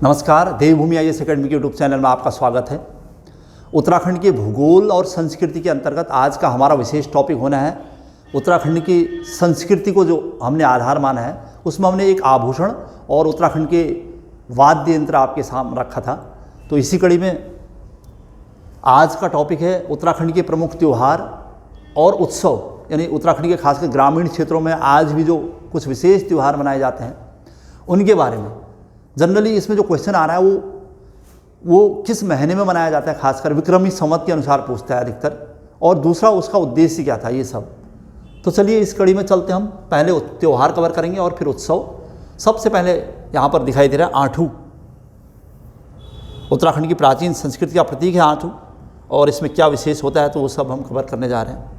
नमस्कार, देवभूमि IAS academy के YouTube channel में आपका स्वागत है। उत्तराखंड के भूगोल और संस्कृति के अंतर्गत आज का हमारा विशेष टॉपिक होना है उत्तराखंड की संस्कृति को जो हमने आधार माना है, उसमें हमने एक आभूषण और उत्तराखंड के वाद्य यंत्र आपके सामने रखा था। तो इसी कड़ी में आज का टॉपिक है उत्तराखंड के प्रमुख त्यौहार और उत्सव, यानी उत्तराखंड के खासकर ग्रामीण क्षेत्रों में आज भी जो कुछ विशेष त्यौहार मनाए जाते हैं उनके बारे में। जनरली इसमें जो क्वेश्चन आ रहा है वो किस महीने में मनाया जाता है, खासकर विक्रमी संवत के अनुसार पूछता है अधिकतर, और दूसरा उसका उद्देश्य क्या था, ये सब। तो चलिए इस कड़ी में चलते हम पहले त्यौहार कवर करेंगे और फिर उत्सव। सबसे पहले यहाँ पर दिखाई दे रहा है आठू। उत्तराखंड की प्राचीन संस्कृति का प्रतीक है आठू, और इसमें क्या विशेष होता है तो वो सब हम कवर करने जा रहे हैं।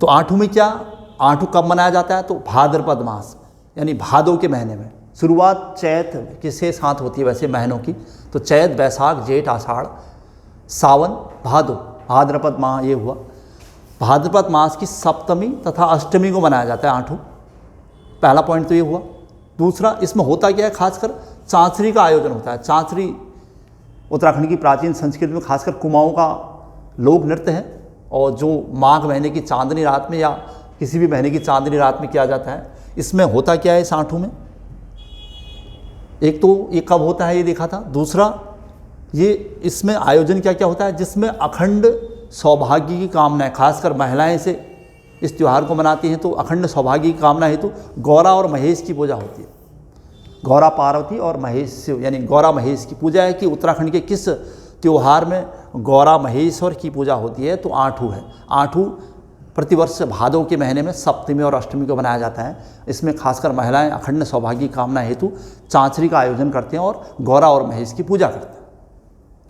तो आठू में क्या, आठू कब मनाया जाता है तो भाद्रपद मास यानी भादो के महीने में। शुरुआत चैत किसके साथ होती है वैसे महीनों की, तो चैत, बैसाख, जेठ, आषाढ़, सावन, भादो, भाद्रपद माह ये हुआ। भाद्रपद मास की सप्तमी तथा अष्टमी को मनाया जाता है आठू। पहला पॉइंट तो ये हुआ। दूसरा, इसमें होता क्या है, खासकर चांचरी का आयोजन होता है। चांचरी उत्तराखंड की प्राचीन संस्कृति में खासकर कुमाऊं का लोक नृत्य है, और जो माघ महीने की चांदनी रात में या किसी भी महीने की चांदनी रात में किया जाता है। इसमें होता क्या है इस आठू में, एक तो ये कब होता है ये देखा था। दूसरा, ये इसमें आयोजन क्या क्या होता है जिसमें अखंड सौभाग्य की कामना है। खासकर महिलाएं से इस त्यौहार को मनाती हैं, तो अखंड सौभाग्य की कामना हेतु गौरा और महेश की पूजा होती है। गौरा पार्वती और महेश शिव, यानी गौरा महेश की पूजा है कि उत्तराखंड के किस त्यौहार में गौरा महेश्वर की पूजा होती है, तो आठू है। आठू प्रतिवर्ष भादो के महीने में सप्तमी और अष्टमी को मनाया जाता है। इसमें खासकर महिलाएं अखंड सौभाग्य की कामना हेतु चांचरी का आयोजन करते हैं और गौरा और महेश की पूजा करते हैं।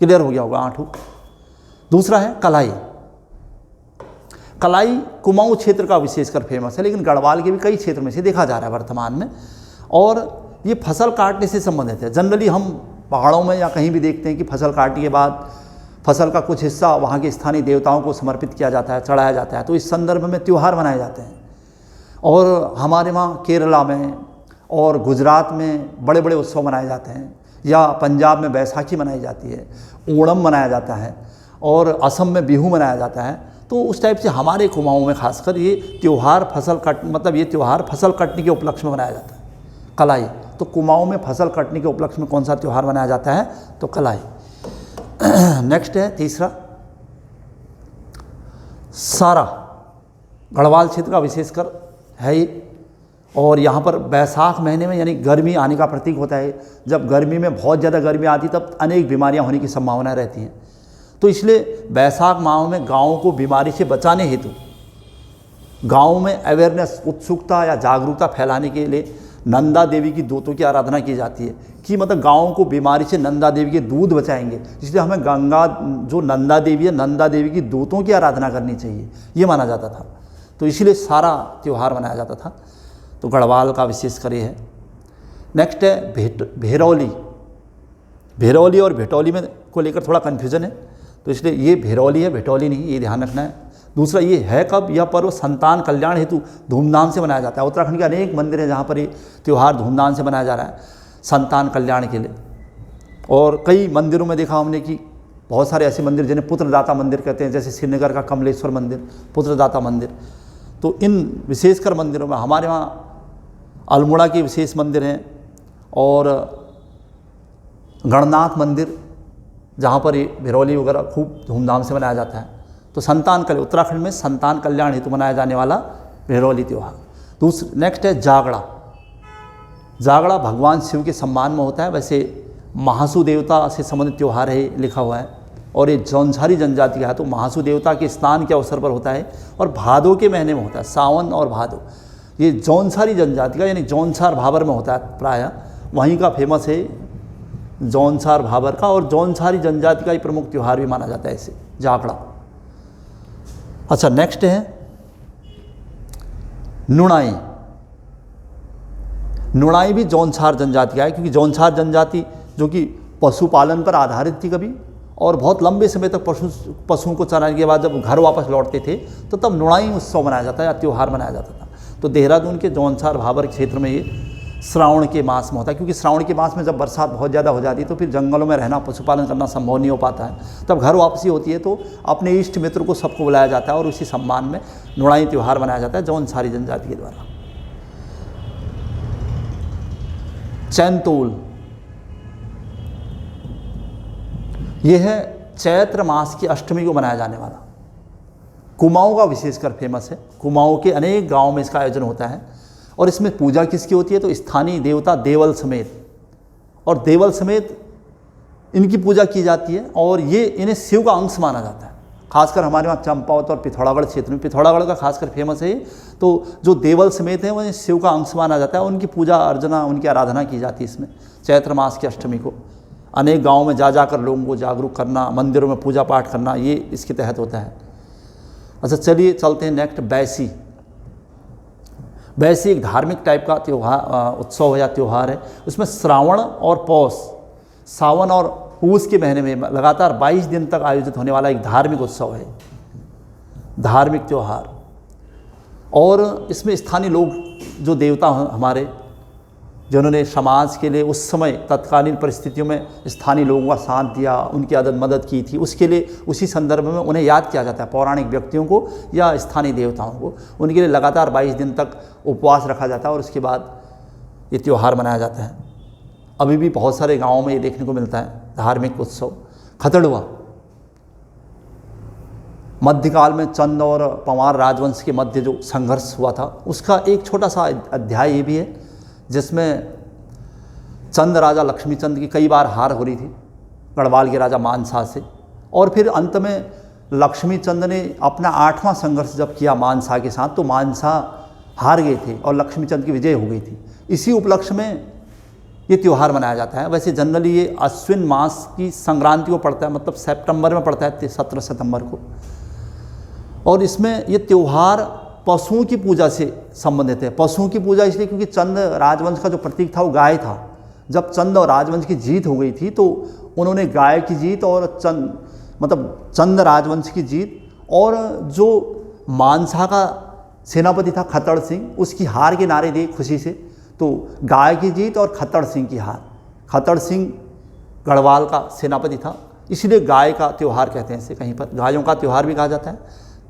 क्लियर हो गया होगा आठू। दूसरा है कलाई। कलाई कुमाऊं क्षेत्र का विशेषकर फेमस है, लेकिन गढ़वाल के भी कई क्षेत्र में से देखा जा रहा है वर्तमान में, और ये फसल काटने से संबंधित है। जनरली हम पहाड़ों में या कहीं भी देखते हैं कि फसल काटने के बाद फसल का कुछ हिस्सा वहाँ के स्थानीय देवताओं को समर्पित किया जाता है, चढ़ाया जाता है। तो इस संदर्भ में त्यौहार मनाए जाते हैं। और हमारे वहाँ केरला में और गुजरात में बड़े बड़े उत्सव मनाए जाते हैं, या पंजाब में बैसाखी मनाई जाती है, ओणम मनाया जाता है, और असम में बिहू मनाया जाता है। तो उस टाइप से हमारे कुमाऊं में खासकर ये त्यौहार ये त्यौहार फसल कटने के उपलक्ष्य में मनाया जाता है, कलाई। तो कुमाऊं में फसल कटने के उपलक्ष्य में कौन सा त्यौहार मनाया जाता है, तो कलाई। नेक्स्ट है तीसरा सारा। गढ़वाल क्षेत्र का विशेषकर है ये, और यहाँ पर बैसाख महीने में यानी गर्मी आने का प्रतीक होता है। जब गर्मी में बहुत ज़्यादा गर्मी आती तब अनेक बीमारियाँ होने की संभावना रहती हैं। तो इसलिए बैसाख माह में गाँवों को बीमारी से बचाने हेतु गाँव में अवेयरनेस, उत्सुकता या जागरूकता फैलाने के लिए नंदा देवी की दूतों की आराधना की जाती है कि मतलब गाँव को बीमारी से नंदा देवी के दूध बचाएंगे। इसलिए हमें गंगा जो नंदा देवी है, नंदा देवी की दूतों की आराधना करनी चाहिए, ये माना जाता था। तो इसीलिए सारा त्यौहार मनाया जाता था। तो गढ़वाल का विशेषकर ये है। नेक्स्ट है भेरौली। भेरौली और भेटौली में को लेकर थोड़ा कन्फ्यूजन है, तो इसलिए ये भेरौली है, भेटौली नहीं, ये ध्यान रखना है। दूसरा, ये है कब, यह पर्व संतान कल्याण हेतु धूमधाम से मनाया जाता है। उत्तराखंड के अनेक मंदिर हैं जहाँ पर ये त्यौहार धूमधाम से मनाया जा रहा है संतान कल्याण के लिए। और कई मंदिरों में देखा हमने कि बहुत सारे ऐसे मंदिर जिन्हें पुत्रदाता मंदिर कहते हैं, जैसे श्रीनगर का कमलेश्वर मंदिर पुत्रदाता मंदिर। तो इन विशेषकर मंदिरों में हमारे वहाँ अल्मोड़ा के विशेष मंदिर हैं, और गणनाथ मंदिर जहाँ पर ये भिरौली वगैरह खूब धूमधाम से मनाया जाता है। तो उत्तराखंड में संतान कल्याण हेतु मनाया जाने वाला भिरौली त्यौहार। नेक्स्ट है जागड़ा। जागड़ा भगवान शिव के सम्मान में होता है। वैसे महासु देवता से संबंधित त्यौहार है, लिखा हुआ है, और ये जौनसारी जनजाति का है। तो महासु देवता के स्नान के अवसर पर होता है, और भादो के महीने में होता है, सावन और भादो। ये जौनसारी जनजाति का यानी जौनसार भाबर में होता है, प्रायः वहीं का फेमस है जौनसार भाबर का, और जौनसारी जनजाति का ही प्रमुख त्यौहार भी माना जाता है इसे, जागड़ा। अच्छा, नेक्स्ट है नुणाई। नुणाई भी जौनसार जनजाति का है, क्योंकि जौनसार जनजाति जो कि पशुपालन पर आधारित थी कभी, और बहुत लंबे समय तक पशुओं को चराने के बाद जब घर वापस लौटते थे तो तब नुणाई उत्सव मनाया जाता है या त्यौहार मनाया जाता था। तो देहरादून के जौनसार भाबर क्षेत्र में ये श्रावण के मास में होता है, क्योंकि श्रावण के मास में जब बरसात बहुत ज़्यादा हो जाती है तो फिर जंगलों में रहना, पशुपालन करना संभव नहीं हो पाता है। तब घर वापसी होती है तो अपने इष्ट मित्र को सबको बुलाया जाता है और उसी सम्मान में नुड़ाई त्यौहार मनाया जाता है जौनसारी जनजाति के द्वारा। चैनतोल, यह है चैत्र मास की अष्टमी को मनाया जाने वाला। कुमाऊं का विशेषकर फेमस है। कुमाऊं के अनेक गांवों में इसका आयोजन होता है और इसमें पूजा किसकी होती है तो स्थानीय देवता देवल समेत, और देवल समेत इनकी पूजा की जाती है और ये इन्हें शिव का अंश माना जाता है। खासकर हमारे वहाँ चंपावत और पिथौरागढ़ क्षेत्र में, पिथौरागढ़ का खासकर फेमस है। तो जो देवल समेत हैं वो शिव का अंश माना जाता है, उनकी पूजा अर्चना, उनकी आराधना की जाती है इसमें चैत्र मास की अष्टमी को। अनेक गाँव में जा जाकर लोगों को जागरूक करना, मंदिरों में पूजा पाठ करना, ये इसके तहत होता है। अच्छा चलिए चलते हैं नेक्स्ट, बैसी। बैसी एक धार्मिक टाइप का त्यौहार, उत्सव या त्यौहार है। उसमें श्रावण और पौष, सावन और पूस के महीने में लगातार 22 दिन तक आयोजित होने वाला एक धार्मिक उत्सव है, धार्मिक त्यौहार। और इसमें स्थानीय लोग जो देवता हैं हमारे, जिन्होंने समाज के लिए उस समय तत्कालीन परिस्थितियों में स्थानीय लोगों का साथ दिया, उनकी मदद की थी, उसके लिए उसी संदर्भ में उन्हें याद किया जाता है। पौराणिक व्यक्तियों को या स्थानीय देवताओं को, उनके लिए लगातार 22 दिन तक उपवास रखा जाता है और उसके बाद ये त्यौहार मनाया जाता है। अभी भी बहुत सारे गाँवों में ये देखने को मिलता है धार्मिक उत्सव। खतड़ुआ, मध्यकाल में चंद और पंवार राजवंश के मध्य जो संघर्ष हुआ था उसका एक छोटा सा अध्याय ये भी है, जिसमें चंद राजा लक्ष्मीचंद की कई बार हार हो रही थी गढ़वाल के राजा मानसा से, और फिर अंत में लक्ष्मीचंद ने अपना 8वां संघर्ष जब किया मानसा के साथ, तो मानसा हार गए थे और लक्ष्मीचंद की विजय हो गई थी। इसी उपलक्ष्य में ये त्यौहार मनाया जाता है। वैसे जनरली ये अश्विन मास की संक्रांति को पड़ता है, मतलब सितंबर में पड़ता है, 17 सितंबर को। और इसमें ये त्यौहार पशुओं की पूजा से संबंधित है। पशुओं की पूजा इसलिए क्योंकि चंद राजवंश का जो प्रतीक था वो गाय था। जब चंद और राजवंश की जीत हो गई थी तो उन्होंने गाय की जीत और चंद राजवंश की जीत, और जो मानसा का सेनापति था खत्तर सिंह, उसकी हार के नारे दिए खुशी से। तो गाय की जीत और खत्तर सिंह की हार। खत्तर सिंह गढ़वाल का सेनापति था, इसलिए गाय का त्यौहार कहते हैं इसे, कहीं पर गायों का त्यौहार भी कहा जाता है।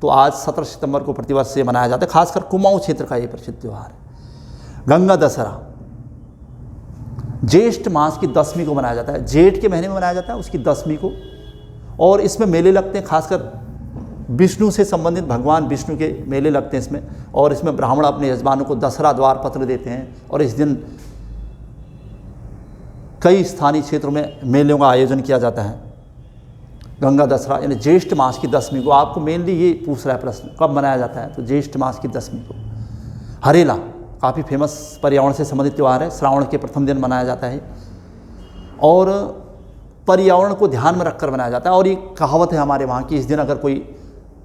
तो आज 17 सितंबर को प्रतिवर्ष से मनाया जाता है, खासकर कुमाऊं क्षेत्र का ये प्रसिद्ध त्यौहार है। गंगा दशहरा ज्येष्ठ मास की 10वीं को मनाया जाता है, जेठ के महीने में मनाया जाता है उसकी 10वीं को। और इसमें मेले लगते हैं, खासकर विष्णु से संबंधित भगवान विष्णु के मेले लगते हैं इसमें। और इसमें ब्राह्मण अपने यजमानों को दशहरा द्वार पत्र देते हैं और इस दिन कई स्थानीय क्षेत्रों में मेलों का आयोजन किया जाता है। गंगा दशहरा यानी ज्येष्ठ मास की 10वीं को। आपको मेनली ये पूछ रहा है प्रश्न, कब मनाया जाता है, तो ज्येष्ठ मास की 10वीं को। हरेला काफ़ी फेमस पर्यावरण से संबंधित त्यौहार है, श्रावण के प्रथम दिन मनाया जाता है और पर्यावरण को ध्यान में रखकर मनाया जाता है। और ये कहावत है हमारे वहाँ की, इस दिन अगर कोई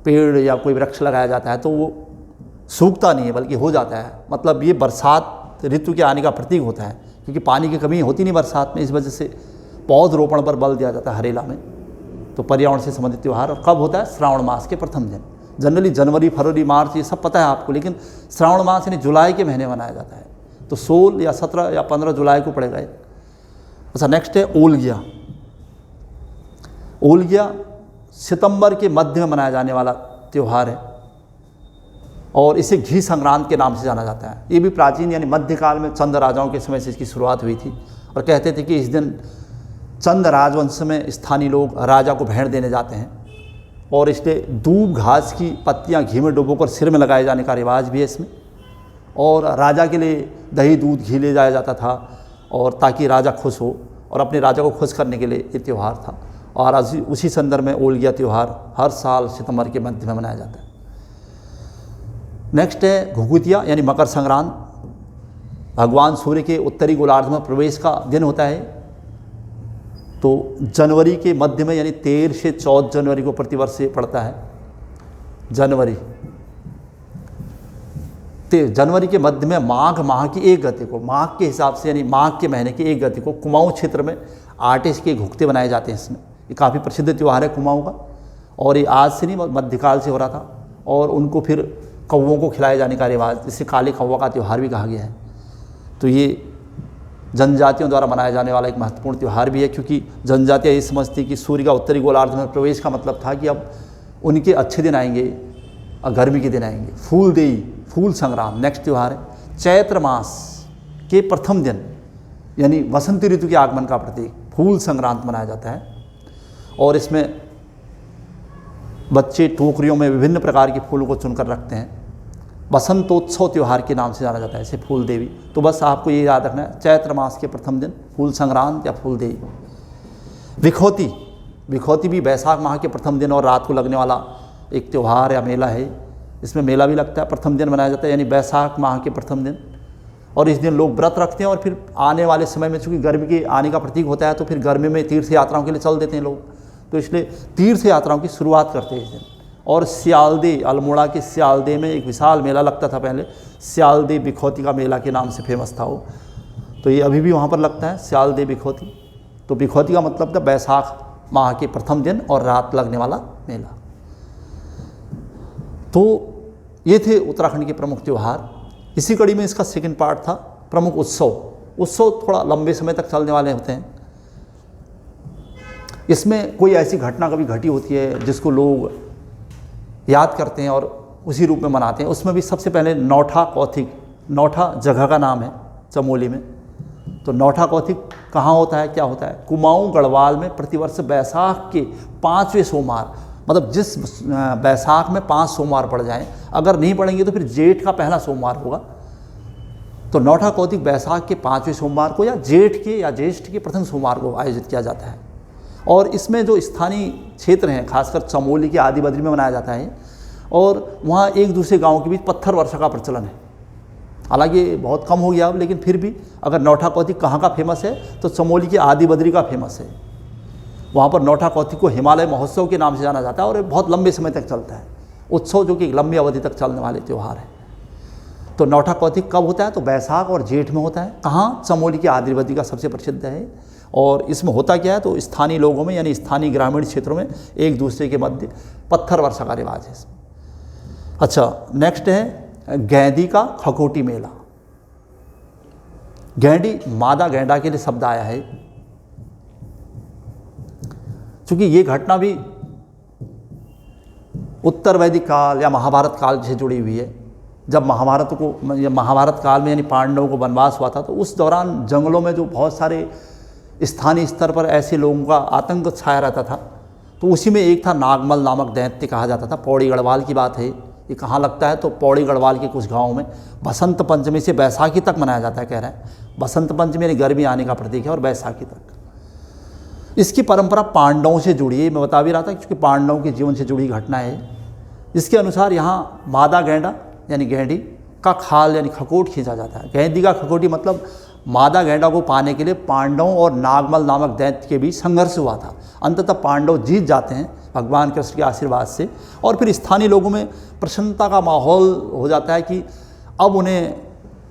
पेड़ या कोई वृक्ष लगाया जाता है तो वो सूखता नहीं है बल्कि हो जाता है। मतलब ये बरसात ऋतु के आने का प्रतीक होता है, क्योंकि पानी की कमी होती नहीं बरसात में, इस वजह से पौधरोपण पर बल दिया जाता है हरेला में। तो पर्यावरण से संबंधित त्यौहार। और कब होता है, श्रावण मास के प्रथम दिन। जनरली जनवरी, फरवरी, मार्च ये सब पता है आपको, लेकिन श्रावण मास यानी जुलाई के महीने मनाया जाता है। तो 16 या 17 या 15 जुलाई को पड़ेगा। अच्छा नेक्स्ट है ओलगिया। ओलगिया सितंबर के मध्य में मनाया जाने वाला त्यौहार है और इसे घी संक्रांत के नाम से जाना जाता है। ये भी प्राचीन यानी मध्यकाल में चंद राजाओं के समय से इसकी शुरुआत हुई थी और कहते थे कि इस दिन चंद राजवंश में स्थानीय लोग राजा को भेंट देने जाते हैं और इसलिए दूब घास की पत्तियां घी में डुबोकर सिर में लगाए जाने का रिवाज भी है इसमें। और राजा के लिए दही दूध घी ले जाया जाता था और ताकि राजा खुश हो, और अपने राजा को खुश करने के लिए ये त्यौहार था। और उसी संदर्भ में ओलगिया त्यौहार हर साल सितंबर के मध्य में मनाया जाता है। नेक्स्ट है घुघुतिया यानी मकर संक्रांत। भगवान सूर्य के उत्तरी गोलार्ध में प्रवेश का दिन होता है। तो जनवरी के मध्य में यानी 13 से 14 जनवरी को प्रतिवर्ष से पड़ता है। जनवरी के मध्य में माघ माह की 1 गति को, माघ के हिसाब से यानी माघ के महीने की 1 गति को कुमाऊं क्षेत्र में आटे के घुघते बनाए जाते हैं। इसमें ये काफ़ी प्रसिद्ध त्यौहार है कुमाऊं का, और ये आज से नहीं मध्यकाल से हो रहा था। और उनको फिर कौवों को खिलाए जाने का रिवाज, जिसे काले कौवा का त्यौहार भी कहा गया है। तो ये जनजातियों द्वारा मनाया जाने वाला एक महत्वपूर्ण त्यौहार भी है, क्योंकि जनजातियाँ ये समझती कि सूर्य का उत्तरी गोलार्ध में प्रवेश का मतलब था कि अब उनके अच्छे दिन आएंगे और गर्मी के दिन आएंगे। फूलदेई, फूल संग्राम नेक्स्ट त्यौहार है। चैत्र मास के प्रथम दिन यानी वसंत ऋतु के आगमन का प्रतीक फूल संक्रांत मनाया जाता है, और इसमें बच्चे टोकरियों में विभिन्न प्रकार के फूलों को चुनकर रखते हैं। बसंतोत्सव त्यौहार के नाम से जाना जाता है इसे, फूल देवी। तो बस आपको ये याद रखना है, चैत्र मास के प्रथम दिन फूल संक्रांत या फूल देवी। विखौती, विखौती भी बैसाख माह के प्रथम दिन और रात को लगने वाला एक त्यौहार या मेला है। इसमें मेला भी लगता है, प्रथम दिन मनाया जाता है यानी बैसाख माह के प्रथम दिन। और इस दिन लोग व्रत रखते हैं, और फिर आने वाले समय में चूँकि गर्मी के आने का प्रतीक होता है, तो फिर गर्मी में तीर्थ यात्राओं के लिए चल देते हैं लोग, तो इसलिए तीर्थ यात्राओं की शुरुआत करते हैं इस दिन। और सियालदे, अल्मोड़ा के सियालदे में एक विशाल मेला लगता था पहले, सियालदे बिखौती का मेला के नाम से फेमस था वो, तो ये अभी भी वहाँ पर लगता है, सियालदे बिखौती। तो बिखौती का मतलब था बैसाख माह के प्रथम दिन और रात लगने वाला मेला। तो ये थे उत्तराखंड के प्रमुख त्यौहार। इसी कड़ी में इसका सेकंड पार्ट था प्रमुख उत्सव। उत्सव थोड़ा लंबे समय तक चलने वाले होते हैं। इसमें कोई ऐसी घटना कभी घटी होती है जिसको लोग याद करते हैं और उसी रूप में मनाते हैं। उसमें भी सबसे पहले नौठा कौथिग, नौठा जगह का नाम है चमोली में। तो नौठा कौथिग कहाँ होता है, क्या होता है? कुमाऊं गढ़वाल में प्रतिवर्ष बैसाख के 5वें सोमवार, मतलब जिस बैसाख में 5 सोमवार पड़ जाएं, अगर नहीं पड़ेंगे तो फिर जेठ का पहला सोमवार होगा। तो नौठा कौथिग बैसाख के 5वें सोमवार को या जेठ के या ज्येष्ठ के प्रथम सोमवार को आयोजित किया जाता है। और इसमें जो स्थानीय क्षेत्र हैं, खासकर चमोली के आदि बद्री में मनाया जाता है, और वहाँ एक दूसरे गाँव के बीच पत्थर वर्षा का प्रचलन है। हालांकि बहुत कम हो गया अब, लेकिन फिर भी अगर नौठा कौथिग कहाँ का फेमस है तो चमोली के आदि बद्री का फेमस है। वहाँ पर नौठा कौथिग को हिमालय महोत्सव के नाम से जाना जाता है, और ये बहुत लंबे समय तक चलता है उत्सव, जो कि एक लंबी अवधि तक चलने वाले त्यौहार है। तो नौठा कौथिग कब होता है? तो बैसाख और जेठ में होता है। कहाँ? चमोली की आदि बद्री का सबसे प्रसिद्ध है। और इसमें होता क्या है, तो स्थानीय लोगों में यानी स्थानीय ग्रामीण क्षेत्रों में एक दूसरे के मध्य पत्थर वर्षा का रिवाज है इसमें। अच्छा, नेक्स्ट है गैंदी का खकोटी मेला। गैंडी मादा गैंडा के लिए शब्द आया है, क्योंकि ये घटना भी उत्तर वैदिक काल या महाभारत काल से जुड़ी हुई है। जब महाभारत काल में यानी पांडवों को वनवास हुआ था, तो उस दौरान जंगलों में जो बहुत सारे स्थानीय स्तर पर ऐसे लोगों का आतंक छाया रहता था, तो उसी में एक था नागमल नामक दैत्य कहा जाता था। पौड़ी गढ़वाल की बात है। ये कहाँ लगता है? तो पौड़ी गढ़वाल के कुछ गाँवों में बसंत पंचमी से बैसाखी तक मनाया जाता है, कह रहे हैं। बसंत पंचमी यानी गर्मी आने का प्रतीक है, और बैसाखी तक। इसकी परंपरा पांडवों से जुड़ी है, मैं बता भी रहा था, क्योंकि पांडवों के जीवन से जुड़ी घटना है। इसके अनुसार यहाँ मादा गैंडा यानी गैंडी का खाल यानी खकोट खींचा जाता है। गैंडी का खकोटी मतलब मादा गैंडा को पाने के लिए पांडवों और नागमल नामक दैत्य के बीच संघर्ष हुआ था। अंततः पांडव जीत जाते हैं भगवान कृष्ण के आशीर्वाद से, और फिर स्थानीय लोगों में प्रसन्नता का माहौल हो जाता है कि अब उन्हें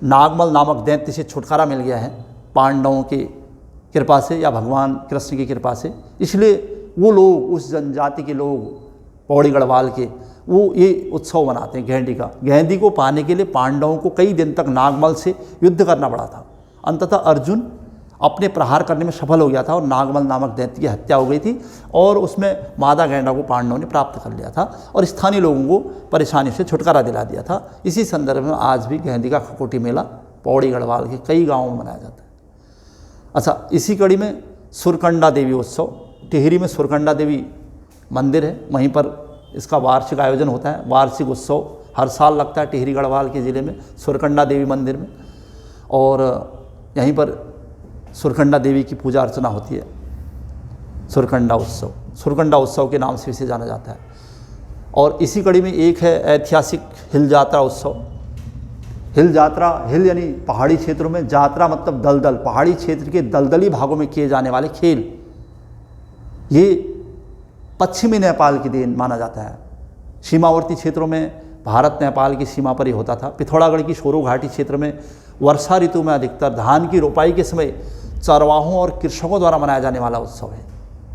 नागमल नामक दैत्य से छुटकारा मिल गया है पांडवों की कृपा से या भगवान कृष्ण की कृपा से। इसलिए वो लोग, उस जनजाति के लोग पौड़ी गढ़वाल के, वो ये उत्सव मनाते हैं गैंडी का। गैंडी को पाने के लिए पांडवों को कई दिन तक नागमल से युद्ध करना पड़ा था। अंततः अर्जुन अपने प्रहार करने में सफल हो गया था, और नागमल नामक दैत्य की हत्या हो गई थी, और उसमें मादा गैंडा को पांडवों ने प्राप्त कर लिया था, और स्थानीय लोगों को परेशानी से छुटकारा दिला दिया था। इसी संदर्भ में आज भी गैंडी का खकोटी मेला पौड़ी गढ़वाल के कई गाँवों में मनाया जाता है। अच्छा, इसी कड़ी में सुरकंडा देवी उत्सव। टिहरी में सुरकंडा देवी मंदिर है, वहीं पर इसका वार्षिक आयोजन होता है। वार्षिक उत्सव हर साल लगता है टिहरी गढ़वाल के ज़िले में सुरकंडा देवी मंदिर में, और यहीं पर सुरकंडा देवी की पूजा अर्चना होती है। सुरकंडा उत्सव, सुरकंडा उत्सव के नाम से इसे जाना जाता है। और इसी कड़ी में एक है ऐतिहासिक हिल जात्रा उत्सव। हिल जात्रा, हिल यानी पहाड़ी क्षेत्रों में, जात्रा मतलब दलदल, पहाड़ी क्षेत्र के दलदली भागों में किए जाने वाले खेल। ये पश्चिमी नेपाल की देन माना जाता है। सीमावर्ती क्षेत्रों में भारत नेपाल की सीमा पर ही होता था। पिथौरागढ़ की शोरो घाटी क्षेत्र में वर्षा ऋतु में अधिकतर धान की रोपाई के समय चरवाहों और कृषकों द्वारा मनाया जाने वाला उत्सव है।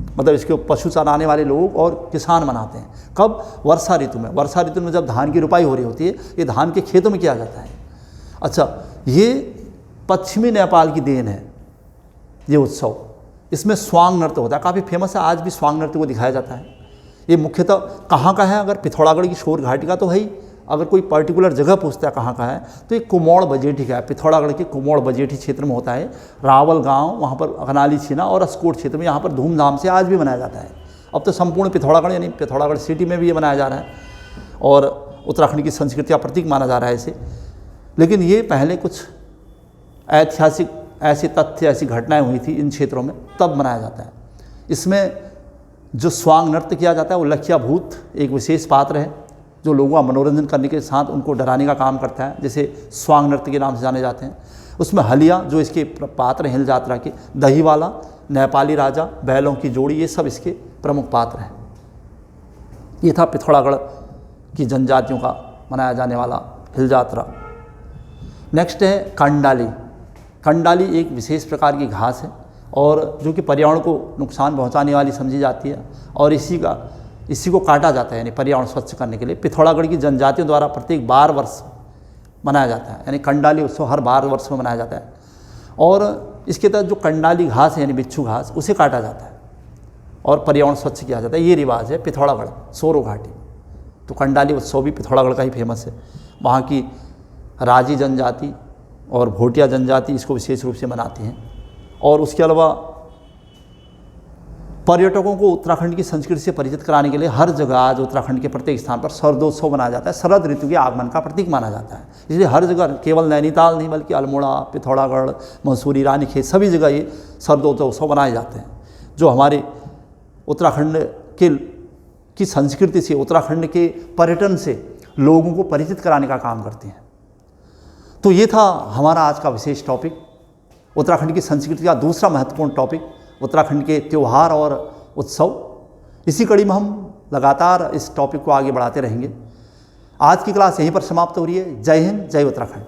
मतलब इसके पशु चराने वाले लोग और किसान मनाते हैं। कब? वर्षा ऋतु में। वर्षा ऋतु में जब धान की रुपाई हो रही होती है, ये धान के खेतों में किया जाता है। अच्छा, ये पश्चिमी नेपाल की देन है ये उत्सव। इसमें स्वांग नृत्य होता है, काफ़ी फेमस है, आज भी स्वांग नृत्य को दिखाया जाता है। ये मुख्यतः कहाँ का है? अगर पिथौरागढ़ की शोर घाटी का तो है ही, अगर कोई पर्टिकुलर जगह पूछता है कहाँ का है तो ये कुमोड़ बजेठी का है। पिथौरागढ़ के कुमोड़ बजेठी क्षेत्र में होता है। रावल गांव, वहाँ पर अगनाली छीना और अस्कोट क्षेत्र में यहाँ पर धूमधाम से आज भी मनाया जाता है। अब तो संपूर्ण पिथौरागढ़ यानी पिथौरागढ़ सिटी में भी ये मनाया जा रहा है और उत्तराखंड की संस्कृति का प्रतीक माना जा रहा है इसे। लेकिन ये पहले कुछ ऐतिहासिक ऐसे तथ्य, ऐसी घटनाएँ हुई थी इन क्षेत्रों में, तब मनाया जाता है। इसमें जो स्वांग नृत्य किया जाता है वो लखिया भूत एक विशेष पात्र है जो लोगों का मनोरंजन करने के साथ उनको डराने का काम करता है, जैसे स्वांग नृत्य के नाम से जाने जाते हैं। उसमें हलिया जो इसके पात्र हैं हिल यात्रा के, दहीवाला, नेपाली राजा, बैलों की जोड़ी, ये सब इसके प्रमुख पात्र हैं। ये था पिथौरागढ़ की जनजातियों का मनाया जाने वाला हिल यात्रा। नेक्स्ट है कंडाली। कंडाली एक विशेष प्रकार की घास है और जो कि पर्यावरण को नुकसान पहुंचाने वाली समझी जाती है और इसी को काटा जाता है यानी पर्यावरण स्वच्छ करने के लिए। पिथौरागढ़ की जनजातियों द्वारा प्रत्येक 12 वर्ष मनाया जाता है, यानी कंडाली उत्सव हर 12 वर्ष में मनाया जाता है। और इसके तहत जो कंडाली घास है यानी बिच्छू घास, उसे काटा जाता है और पर्यावरण स्वच्छ किया जाता है। ये रिवाज है पिथौरागढ़ सोरो घाटी। तो कंडाली उत्सव भी पिथौरागढ़ का ही फेमस है। वहाँ की राजी जनजाति और भोटिया जनजाति इसको विशेष रूप से मनाती हैं। और उसके अलावा पर्यटकों को उत्तराखंड की संस्कृति से परिचित कराने के लिए हर जगह आज उत्तराखंड के प्रत्येक स्थान पर शरदोत्सव मनाया जाता है। शरद ऋतु के आगमन का प्रतीक माना जाता है, इसलिए हर जगह, केवल नैनीताल नहीं बल्कि अल्मोड़ा, पिथौरागढ़, मसूरी, रानीखेत, सभी जगह ये शरदोत्सव मनाए जाते हैं, जो हमारे उत्तराखंड की संस्कृति से, उत्तराखंड के पर्यटन से लोगों को परिचित कराने का काम करते हैं। तो ये था हमारा आज का विशेष टॉपिक, उत्तराखंड की संस्कृति का दूसरा महत्वपूर्ण टॉपिक, उत्तराखंड के त्यौहार और उत्सव। इसी कड़ी में हम लगातार इस टॉपिक को आगे बढ़ाते रहेंगे। आज की क्लास यहीं पर समाप्त हो रही है। जय हिंद, जय उत्तराखंड।